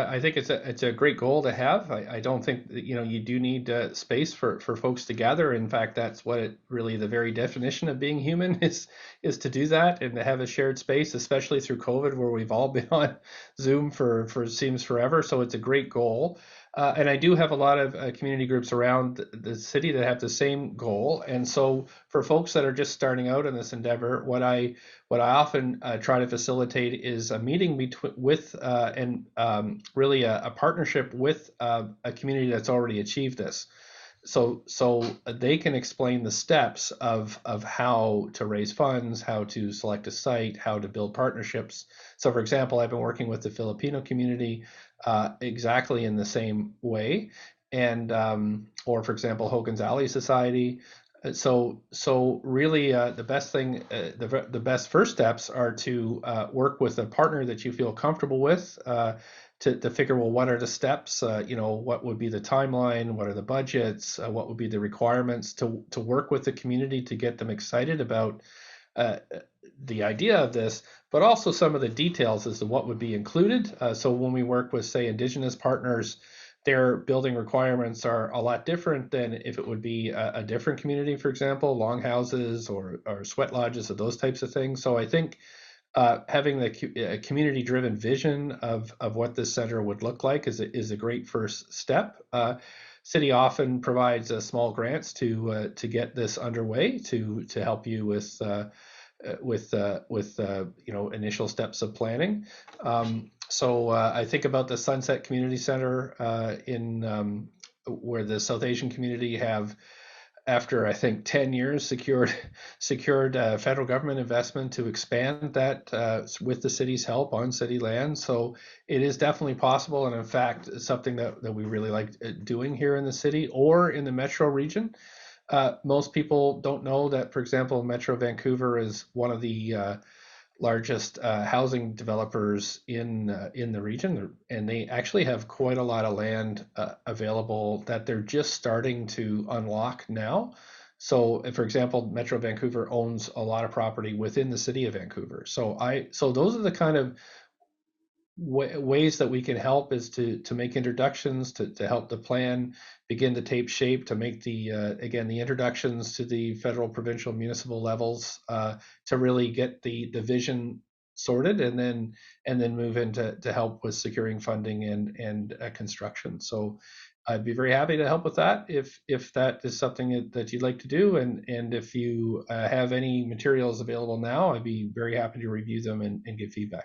I think it's a great goal to have. I don't think that, you do need space for folks to gather. In fact, that's what it really the very definition of being human is to do that and to have a shared space, especially through COVID, where we've all been on Zoom for seems forever. So it's a great goal. And I do have a lot of community groups around the city that have the same goal. And so for folks that are just starting out in this endeavor, what I often try to facilitate is a meeting with and really a partnership with a community that's already achieved this. So they can explain the steps of how to raise funds, how to select a site, how to build partnerships. So for example, I've been working with the Filipino community exactly in the same way, and or for example, Hogan's Alley Society. So really, the best thing, the best first steps are to work with a partner that you feel comfortable with, to figure, well, what are the steps? What would be the timeline? What are the budgets? What would be the requirements to work with the community to get them excited about uh, the idea of this, but also some of the details as to what would be included. So when we work with, say, Indigenous partners, their building requirements are a lot different than if it would be a different community, for example, longhouses or sweat lodges or those types of things. So I think having the community-driven vision of what this center would look like is a great first step. City often provides small grants to get this underway to help you with initial steps of planning. So I think about the Sunset Community Center in where the South Asian community have, after I think 10 years, secured federal government investment to expand that with the city's help on city land. So it is definitely possible, and in fact, it's something that we really like doing here in the city or in the metro region. Most people don't know that, for example, Metro Vancouver is one of the largest housing developers in the region, and they actually have quite a lot of land available that they're just starting to unlock now. So, for example, Metro Vancouver owns a lot of property within the city of Vancouver. So those are the kind of ways that we can help is to make introductions, to help the plan begin to take shape, to make the again the introductions to the federal, provincial, municipal levels, to really get the vision sorted, and then move into to help with securing funding and construction. So I'd be very happy to help with that if that is something that you'd like to do, and if you have any materials available now, I'd be very happy to review them and give feedback.